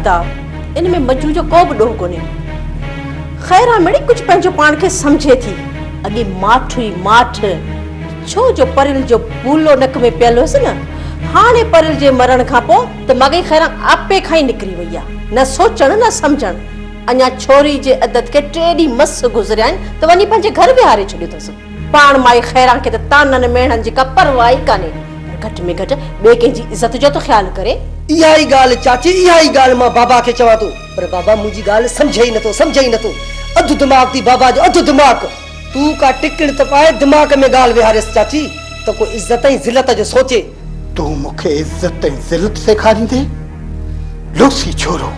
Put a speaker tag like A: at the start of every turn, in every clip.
A: अदा इन में मजू जो को भी ॾोह कोन्हे। ख़ैरा मिड़ी कुछ पंहिंजो पाण खे समझे थी। अॻे माठ हुई माठ, छो जो परिल जो बूलो नक में पियल हुयसि न, हाणे परिल जे मरण खां पोइ त मॻई ख़ैरा आपे खां ई निकिरी वई आहे, न सोचण न समझण। अञा छोरी जे अदत के 3 ॾींहं मस गुज़रिया आहिनि त वञी पंहिंजे घर विहारे छॾियो अथसि। पाण माई ख़ैरा खे त ताननि मेणनि जी का परवाह ई कान्हे, घटि में घटि ॿिए कंहिंजी इज़त जो त ख़्यालु करे।
B: इहा ई ॻाल्हि चाची, इहा ई ॻाल्हि मां बाबा खे चवां थो, पर बाबा मुंहिंजी ॻाल्हि समझे ई नथो। अधु दिमाग़ थी बाबा जो, अधु दिमाग़। तू का टिकण त पाए दिमाग़ में ॻाल्हि विहारेसि चाची, त को इज़त ऐं ज़िलत जो सोचे।
C: तू मूंखे इज़त ऐं ज़िलत सेखारींदे? लूसी छोरो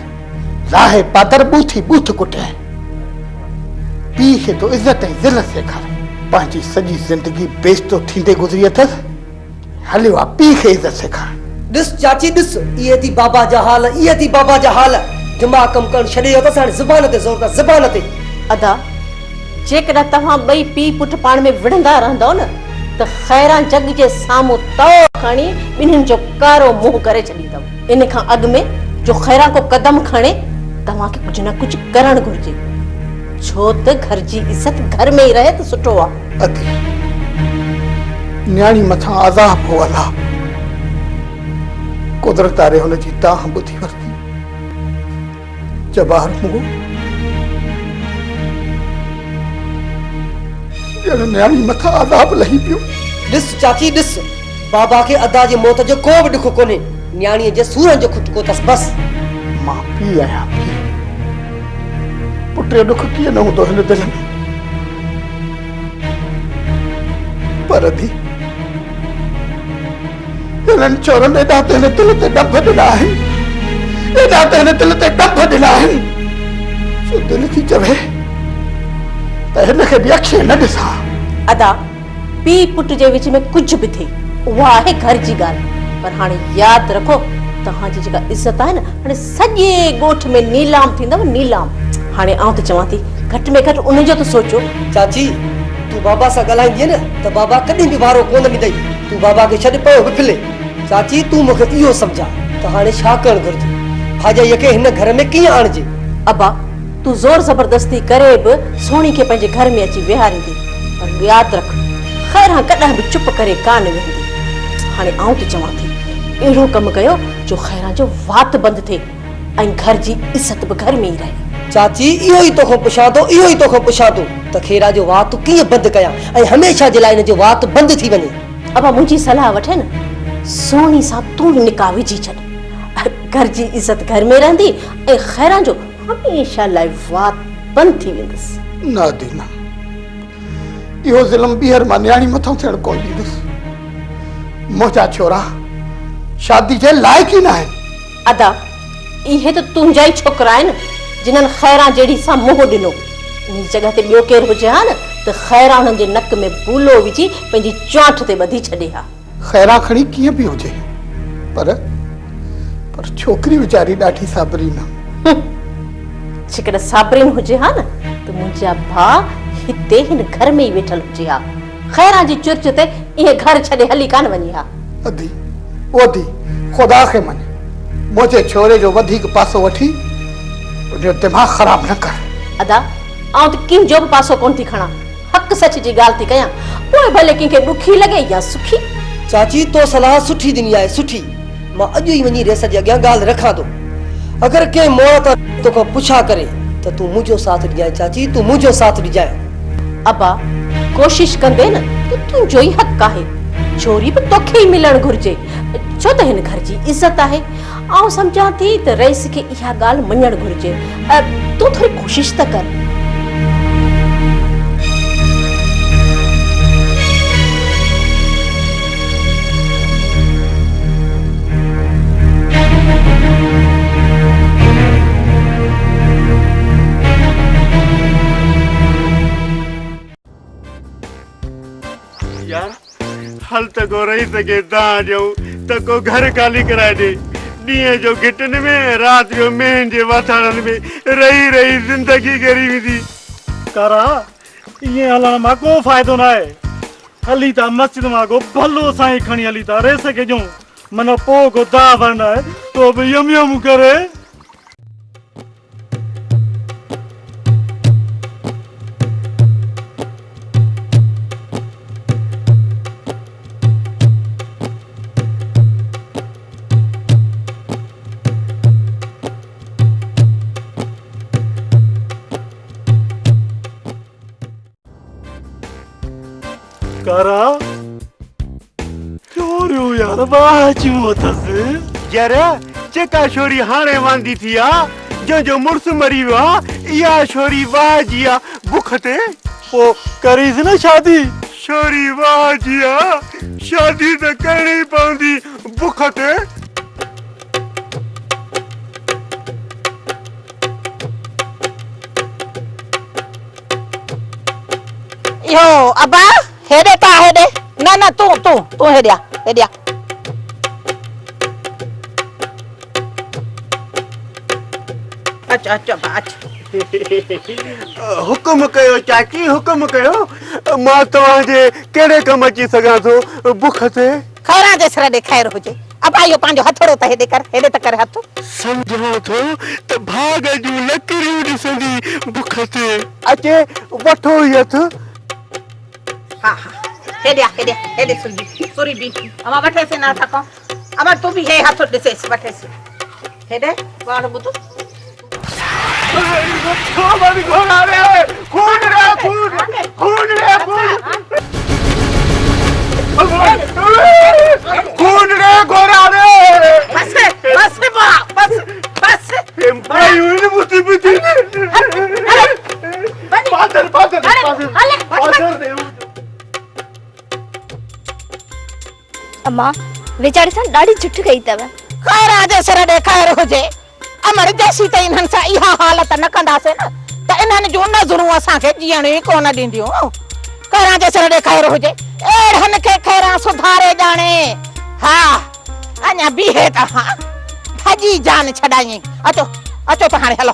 C: लाहे पादर बूथी बूथ कुटे पी खे तो इज़त ऐं ज़िलत सेखारे। पंहिंजी सॼी ज़िंदगी बेइज्जतो थींदे गुज़री अथसि, हलियो आहे पी खे इज़त सेखार।
B: ॾिस चाची ॾिस, इहे थी बाबा जा हाल, इहे थी बाबा जा हाल। दिमाग़ कमु करणु छॾे वियो अथसि, हाणे ज़ुबान ते ज़ोर अथसि, ज़ुबान ते।
A: अदा जेकॾहिं तव्हां ॿई पीउ पुटु पाण में विढ़ंदा रहंदव न, त ख़ैरा जग जे साम्हूं तओ खणी ॿिन्हिनि जो कारो मुंहुं करे छॾींदव। इन खां अॻु में जो ख़ैरा को क़दम खणे, तव्हांखे कुझु न कुझु करणु घुरिजे, छो त घर जी इज़त घर में ई रहे त सुठो आहे।
C: अदी न्याणी मथां अज़ाब हो अलाह, कुदरत वारे हुन जी ताह ॿुधी वरिती। जवाहर मुंहुं ॼण न्याणी मथां अज़ाब लही पियो।
B: ॾिस चाची ॾिस, बाबा खे अदा जे मौत जो को बि ॾुख कोन्हे, न्याणीअ जे सूरनि जो खुटको अथसि बस।
C: मां पी आहियां, पुट जो ॾुख कीअं न हूंदो हिन दिलि में, पर दी हिननि चोरनि एॾा त हिन दिलि ते डप ॾिना आहिनि, एॾा त हिन दिलि ते डप ॾिना आहिनि, जो दिलि थी चवे त हिनखे बि अखियूं न ॾिसां।
A: अदा पीउ पुट जे विच में कुझु बि थिए, उहा आहे घर जी ॻाल्हि, पर हाणे यादि रखो तव्हांजी जेका इज़त आहे न, हाणे सॼे ॻोठ में नीलाम थींदव, नीलाम। हाणे आउं त चवां थी घटि में घटि उनजो त सोचो।
B: चाची तू बाबा सां ॻाल्हाईंदीअ न त बाबा कॾहिं बि वारो कोन ॾींदई, तू बाबा खे छॾ पियो विफले। चाची तू मूंखे इहो सम्झा त हाणे छा करणु घुरिजे, भाॼाईअ खे हिन घर में कीअं आणिजे।
A: अबा तू ज़ोर ज़बरदस्ती करे बि सोणी खे पंहिंजे घर में अची विहारींदी, पर यादि रख ख़ैरा कॾहिं बि चुप करे कान वेंदी। हाणे आउं त चवां थी अहिड़ो कमु कयो जो ख़ैरा जो वात बंदि थिए ऐं घर जी इज़त बि घर में ई रहे।
B: चाची इहो ई तोखां पुछां थो, इहो ई तोखां पुछां थो त ख़ैरा जो वात कीअं बंदि कयां ऐं हमेशह जे लाइ हिन जो वात बंदि थी वञे।
A: अबा मुंहिंजी सलाह वठे न, सोणी सां तूं निकाह विझी छॾ, घर जी इज़त घर में रहंदी ऐं ख़ैरा जो हमेशह लाइ वात बंदि थी वेंदसि।
C: न दीना, इहो ज़ुल्म ॿीहर मां न्याणी मथां थियणु कोन ॾींदुसि। मुंहिंजा छोरा शादी जे लाइक़ ई न आहिनि।
A: अदा इहे त तुंहिंजा ई छोकिरा आहिनि जिन्हनि ख़ैरा जहिड़ी सां मुंहुं ॾिनो। इन जॻह ते ॿियो केरु हुजे हा न त ख़ैरा हुननि जे नक में बूलो विझी पंहिंजी चोंठ ते ॿधी छॾे हा।
C: ख़ैरा खणी कीअं बि हुजे, पर छोकिरी वीचारी ॾाढी साबरीन आहे।
A: जेकॾहिं साबरीन हुजे हा न त मुंहिंजा भाउ हिते हिन घर में ई वेठल हुजे हा, ख़ैरा जी चुर्च ते इहे घर छॾे हली कान वञे हा।
C: अदी ख़ुदा खे मञे, मुंहिंजे छोरे जो वधीक पासो वठी उनजो दिमाग़ ख़राब न कर।
A: अदा आउं त कंहिंजो बि पासो कोन थी खणा, हक़ सच जी ॻाल्हि थी कयां, पोइ भले कंहिंखे ॾुखी लॻे या सुखी।
B: चाची तो सलाह सुठी ॾिनी आहे, सुठी। मां अॼु ई वञी रेस जे अॻियां ॻाल्हि रखां थो। अगरि कंहिं मोड़ तां तोखां पुछा करे त तूं मुंहिंजो साथ ॾिजांइ चाची, तूं मुंहिंजो साथ ॾिजांइ।
A: अबा कोशिश कंदे न त तुंहिंजो ई हक़ आहे, छोरी बि तोखे ई मिलणु घुरिजे, छो त हिन घर जी इज़त आहे। आउं सम्झां थी त रईस खे इहा ॻाल्हि मञणु घुरिजे, तूं थोरी कोशिश त कर।
D: यार हल तको रही सके दां ॾियूं तको घर खाली कराए ॾे। ॾींहं जो घिटन में, रात जो मेहन जे वाथाड़नि में रही रही ज़िंदगी करी वेंदी।
E: करा ये हलण मां को फ़ाइदो न आहे। हली था मस्जिद मां को भलो साईं खणी हली था रेस के जो मन पो को दा वरना है तो भी यम यम करे। कारा चोरियो यार बाजू अथसि
D: यार जेका छोरी हाणे वांदी थी आ जो मुड़स मरी वियो आ इहा छोरी वाह जी आ बुख ते
E: ओ करीस न शादी
D: छोरी वाह जी आ शादी त करणी पवंदी बुख ते
A: यो अबा हेडे ता हेडे ना ना तू हेडिया अच्छा
D: हुकुम कयो चाची हुकुम कयो मां तव्हांजे कहिड़े कम अची सघां थो बुख ते
A: खैरा जे सर दे खैर हुजे अबा यो पांजो हथड़ो त हेडे त कर हथ
D: समझां थो त भाग जूं लकड़ियूं ॾिसंदी बुख ते अचे वठो ई हथ
A: हाँ हेडे सुरी भी अमा बैठे से ना थको अमा तू भी हे हाथ दिसे बैठे से हेडे वाड़ बुतु
F: अम्मा वेचारी सा ॾाढी झुठ कई तव
A: खैर आजे सर दे खैर हुजे अमर जैसी त इन्हन सा इहा हालत न कंदासे न त इन्हन जो नज़रूं असा के जीअण ई कोन ॾींदियूं खैर आजे सर दे खैर हुजे एड़हन के खैरा सुधारे जाने हां अञा बीहे त हां भजी जान छडाई अचो त हाणे हलो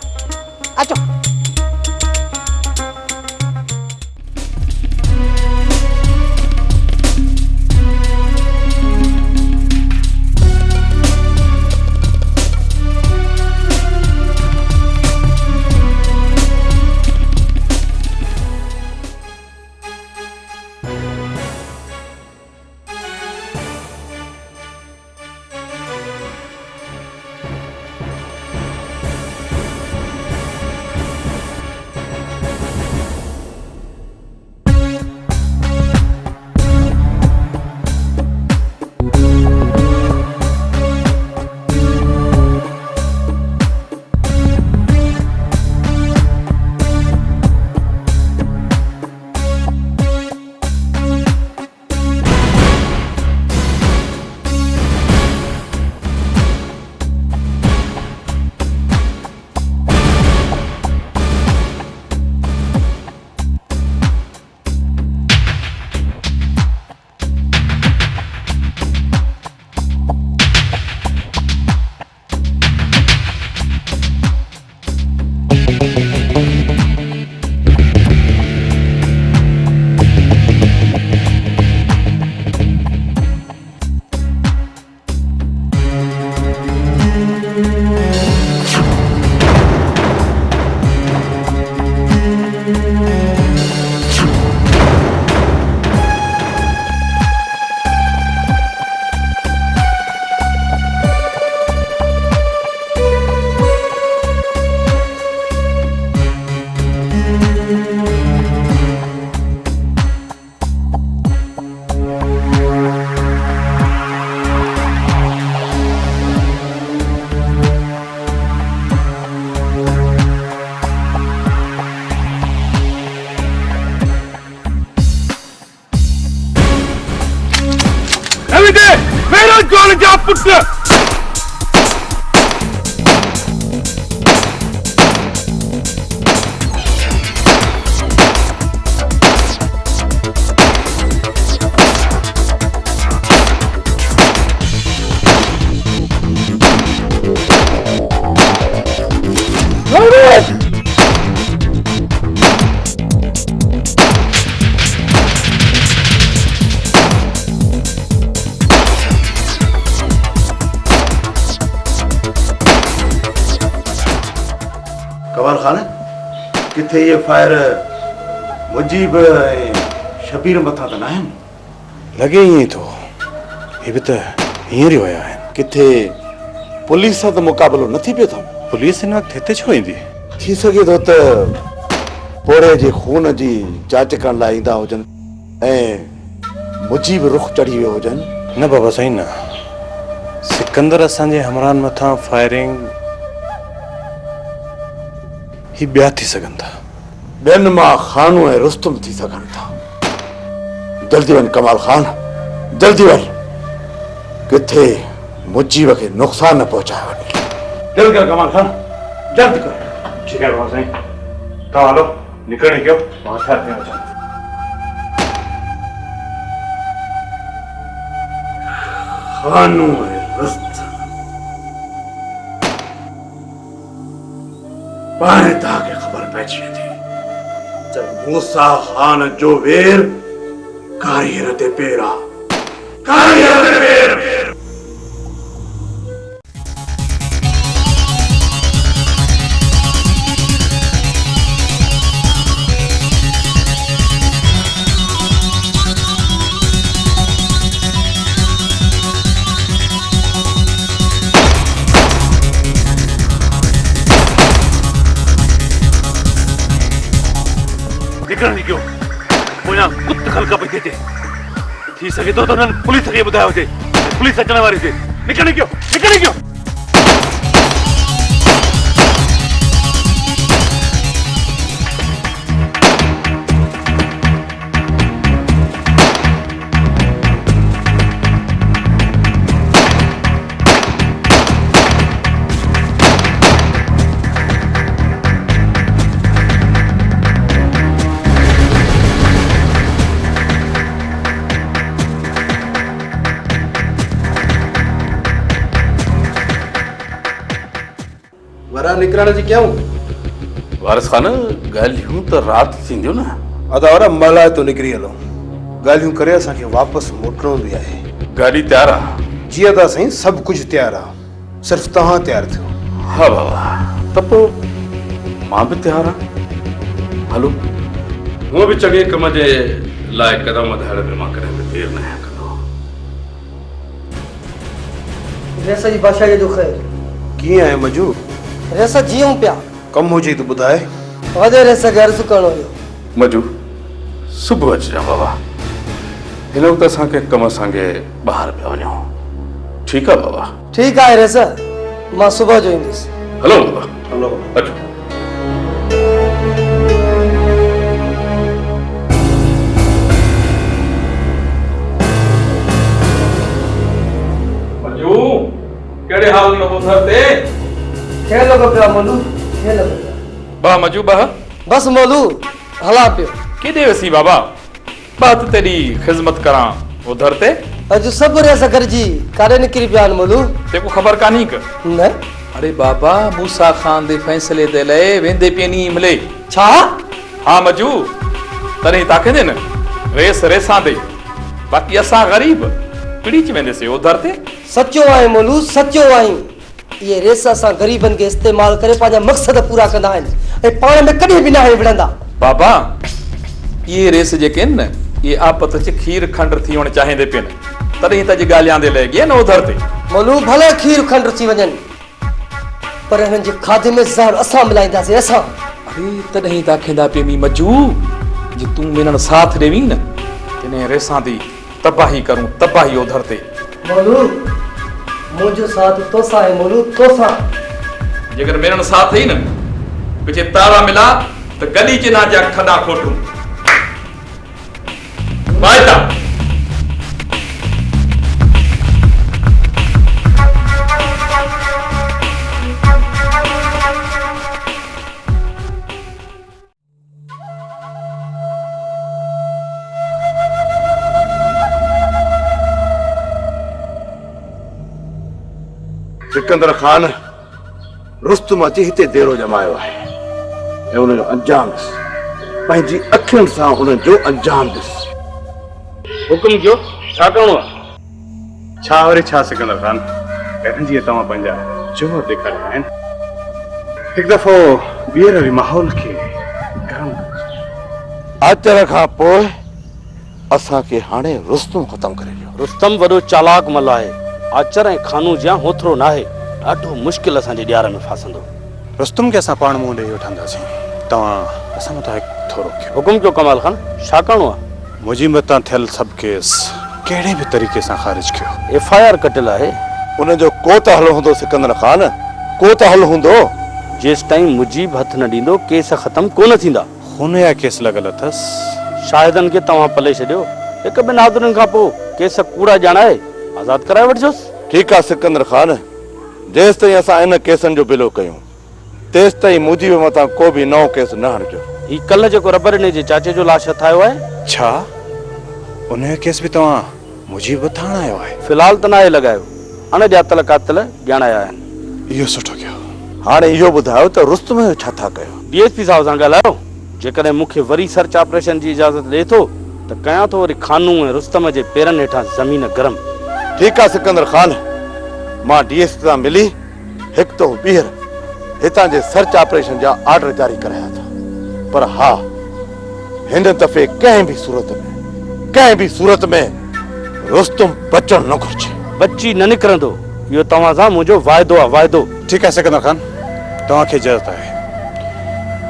A: अचो
D: पुट कवाल खान किथे ये फायर मुजीब शबीर मथा त नाहिन
G: लगे ही तो ये भी तो हींअर ही विया आहिनि किथे पुलिस सां त मुक़ाबिलो न थी पियो अथव पुलिस हिन वक़्तु हिते छो ईंदी थी सघे थो त पोरे जे खून जी जांच करण लाइ ईंदा हुजनि ऐं मुंहिंजी बि रुख चढ़ी वियो हुजनि। न बाबा साईं न, सिकंदर असांजे हमराहनि मथां फायरिंग ही ॿिया थी सघनि था। ॿियनि मां खानू ऐं रुस्तुम थी सघनि था। जल्दी वञ कमाल खान, जल्दी वञ, किथे मुजीब खे नुक़सान न पहुचाए वञे। जल्दी कर कमाल खान, जल्दी कर। ठीक है बाबा साईं, तव्हां हलो, निकिरणी कयो, मां छा थियां अचां। खानू ऐं रुस्तुम पाणे तव्हांखे ख़बर पइजी वेंदी त मूसा ख़ान जो वेर कारीगर ते पेर आहे, कारीगर ते पेर। निकिरणी कयो, पोयां कुत खलका पई थिए। थी सघे थो त हुननि पुलिस खे ॿुधायो हुजे, पुलिस अचण वारी थिए। निकिरणी कयो, निकिरणी कयो।
H: निकरण जी क्यों?
G: वारिस खान, ॻाल्हियूं त राति थींदियूं न।
H: अदावरा मला तो निकरी हलो, ॻाल्हियूं करे असांखे वापसि मोटणो बि आहे।
G: गाॾी तयार आहे?
H: जी अदा साईं, सभु कुझु तयारु आहे, सिर्फ़ु तव्हां तयारु थियो।
G: हा बाबा, त पोइ मां बि तयारु आहियां। हलो,
I: हूअं बि चङे कम जे लाइ क़दम वधाइण में मां कॾहिं बि देरि न आहियां कंदो।
B: रेसा जी बादशाह जो ख़ैर
H: कीअं आहे मजू?
B: रेसा जीऊं पिया,
H: कमु हुजे त ॿुधाए।
B: वधे रेसा खे अर्ज़ु करणो हुयो।
I: मजू, सुबुह अचिजां बाबा, हिन वक़्तु असांखे कम सांगे ॿाहिरि पिया वञूं। ठीकु आहे बाबा?
B: ठीकु आहे रेसा, मां सुबुह जो ईंदुसि।
I: हलो बाबा,
H: हलो
I: अचो। मजू, कहिड़े हाल में ॿुधर ते?
B: खेल लॻो पियो मोलू, खेल लॻो पियो।
I: बा मजू बा,
B: बस मोलू हला पियो।
I: केॾे वसी बाबा? बात तेरी ख़िदमत करां उधर ते।
B: अॼु सभु रेसा गॾिजी काॾे निकिरी पिया आहिनि मोलू?
I: तेको ख़बर कान्ही का?
B: न।
J: अरे बाबा, मूसा खान दे फैसले दे लए वेंदे पेनी मिले।
B: छा?
I: हाँ मजू, तॾहिं ताके दे न रेस रेसां दे, बाक़ी असां ग़रीब पिड़ीच वेंदेसीं उधर ते।
B: सचो आहे मोलू, सचो आहे। ये रेस असां ग़रीबनि खे इस्तेमाल करे पंहिंजा मक़सद पूरा कंदा आहिनि ऐं पाण में कॾहिं बि न विढ़ंदा।
J: बाबा, ये रेस जेके आहिनि न, ये आपत च खीर खंड थी वञ चाहींदे पिन, तॾहिं त जी ॻाल्हि आंदे लॻी न उधर ते।
B: मोलू भले खीर खंड थी वञनि, पर हिननि जे खाधे में ज़हर असां मिलाईंदासीं, असां।
J: अरे तॾहिं त आखेंदा पेमी मजू, जे तूं मेनन साथ ॾेवी न, तिने रेसां दी तबाही करूं, तबाही उधर ते।
B: मोलू मुझे साथ तो सा है मोलू, तो सा।
I: जेकर मेरन साथ ही न पिछे तारा मिला तो गली च ना जा खड़ा खोटू बायता।
G: सिकंदर खान रुस्तुम अची हिते डेरो जमायो आहे ऐं उनजो अंजाम ॾिस, पंहिंजी अखियुनि सां उनजो अंजाम ॾिस।
I: हुकुम कयो, छा करणो आहे?
D: छा वरी छा सिकंदर खान, पहिरीं जीअं तव्हां पंहिंजा जोहर ॾेखारिया आहिनि, हिकु दफ़ो ॿीहर बि माहौल खे गरम कयो।
G: अचर खां पोइ असांखे हाणे रुस्तुम ख़तमु करे ॾियो।
K: रुस्तम वॾो चालाक मल आहे, आचर ऐं खानू जियां होतिरो न आहे, ॾाढो मुश्किल असांजे ॾियार में फासंदो।
D: रुस्तुम खे असां पाण मुंहुं ॾेई वठंदासीं, तव्हां असां मथां हिकु थोरो कयो।
K: हुकुम कयो कमाल खान, छा करणो आहे?
H: मुझी मतां थियल सब केस कहिड़े बि तरीक़े सां ख़ारिज कयो।
K: FIR कटियल आहे।
G: उन जो को त हल हूंदो सिकंदर खान, को त हल हूंदो।
K: जेस ताईं मुजीब हथ न ॾींदो केस ख़त्म कोन थींदा।
H: हुन जा केस लॻल अथसि।
K: शाहिदनि खे तव्हां पले छॾियो। हिक ॿिनि हाज़िरनि खां पोइ केस कूड़ा ॼाणाए आज़ाद कराए वठिजोसि।
G: ठीकु आहे सिकंदर खान, जेसि ताईं असां इन केसनि जो बिलो कयूं तेसि ताईं मुजीब मथां को बि नओं केस न हणिजो।
K: ही कल्ह जेको रबरने जे चाचे जो लाश हथायो आहे,
H: छा उन जो केस बि तव्हां मुजीब वटां आयो आहे?
K: फ़िलहाल त नाहे लॻायो, अणॼातल कातिल ॼाणाया आहिनि।
H: इहो सुठो कयो।
G: हाणे इहो ॿुधायो त रुस्तम जो छा था कयो?
K: DSP साहब सां ॻाल्हायो। जेकॾहिं मूंखे वरी सर्च ऑपरेशन जी इजाज़त ॾिए थो त कयां थो वरी खानू ऐं रुस्तम जे पेरनि हेठां ज़मीन गरम।
G: ठीकु आहे सिकंदर खान, मां DSP सां मिली हिकु तो ॿीहर हितां जे सर्च ऑपरेशन जा ऑर्डर जारी कराया था। पर हा, हिन दफ़े कंहिं बि सूरत में रुस्तम बचण न घुरिजे।
K: बची न निकिरंदो, इहो तव्हां सां मुंहिंजो वाइदो आहे, वाइदो।
H: ठीकु आहे सिकंदर खान, तव्हांखे इजाज़त आहे।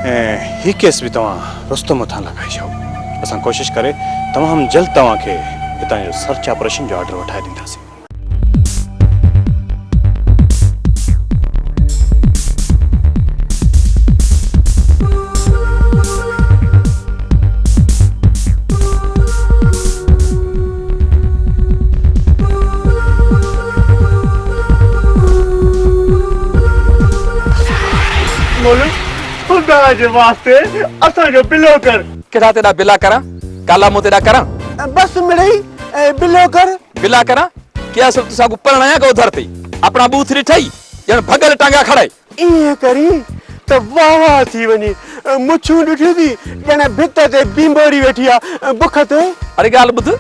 H: ऐं ही केस बि तव्हां रुस्तम मथां लॻाइजो। असां कोशिशि करे तमामु जल्द तव्हांखे हितां जो सर्च ऑपरेशन जो ऑर्डर वठाए ॾींदासीं।
D: मोलू खुदा जे वास्ते असांजो बिलो कर।
J: केड़ा तेरा बिला करा? काला मुंह तेरा करा?
B: बस मिड़ई बिलो कर।
J: बिला करा? क्या सब तुसा को पढ़ना को उधर थी? अपना बूथ रिठाई जन भगल टांगा खड़ाई।
D: इहे करी त वाह थी वनी, मुछू ॾिठी थी जने भित ते बींबोरी वेठी आ बुख ते।
J: अरे गाल बुध,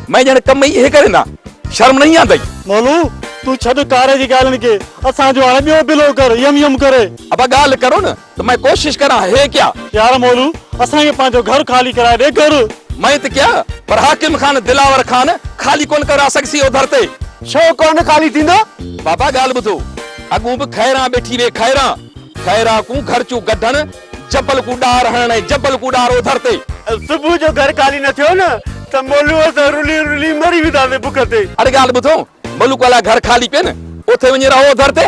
J: मैं जन कम ही करे ना, शर्म नहीं आंदी।
E: मोलू तू छड़ कारे जी गालन के, असा जो हाणे ॿियो बिलो कर, यम यम करे।
J: अब गाल करो न तो मैं कोशिश करा है क्या?
E: यार मोलू असा के पांचो घर खाली कराए दे घर।
J: मैं तो क्या पर हाकिम खान दिलावर खान खाली कौन करा सकसी उधर ते।
D: छो कौन खाली थींदो?
J: बाबा गाल बुधो, अगू भी खैरा बैठी वे खैरा को घर चू गढन जबल को डार हणे जबल को डार उधर ते।
D: सुबह जो घर खाली न थियो न त मोलू असां रुली रुली मरी विदासे बुख ते।
J: अरे गाल बुधो, मलूक वाला घर खाली पे न उथे वञी रहो उधर ते।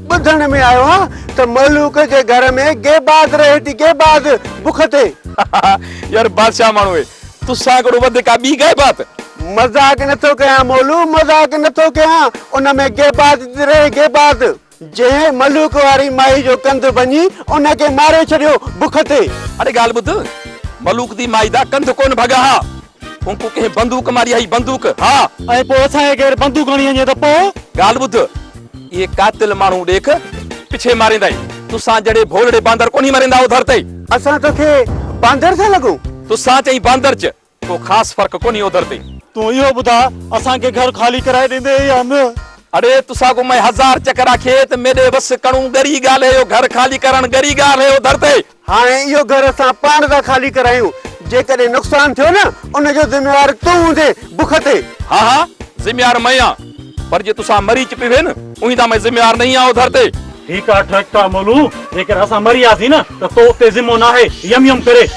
D: ॿुधण में आयो हा त मलूक जे घर में गेबाद रहे थी, गेबाद बुख ते।
J: यार बादशाह माण्हू है, तू सागड़ो वध का बी गए बात।
D: मजाक नथो कयां मोलू, मजाक नथो कयां। उन में गेबाद रहे गेबाद, जे मलूक वारी माई जो कंध बनी उन के मारे छड़ियो बुख ते।
J: अरे गाल बुध, मलूक दी माई दा कंध कोन भगा हा, उनको के बंदूक मारी आई बंदूक। हां
E: ऐ पो असा के बंदूक हणी वञे त पो
J: गाल बुध, ये कातिल माण्हू देख पिछे मारिंदाई, तुसा जड़े भोलड़े बांदर कोनी मारिंदा उधर ते।
D: असां तोखे बांदर से लगू?
J: तुसा चई बांदर च को खास फर्क कोनी उधर ते।
E: तू इहो बुधा असा के घर खाली कराए देंदे या न?
J: अरे तुसा को मैं 1000 चक्कर खेत मेरे बस कणू गरी गाल है, यो घर खाली करण गरी गाल है उधर ते।
D: हाणे इहो घर असां पाण था खाली करायूं, जेकॾहिं नुक़सान थियो न उन जो ज़िम्मेवार तूं हूंदे बुख ते।
J: हाँ जिम्मेवार मैं आ, पर जे तुसा मरी च पिवे न उही दा मैं जिम्मेवार नहीं आ उधर ते।
E: ठीक आ मोलू, जेकर असा मरी आसी न त तो ते जिम्मो ना है, यम यम करे।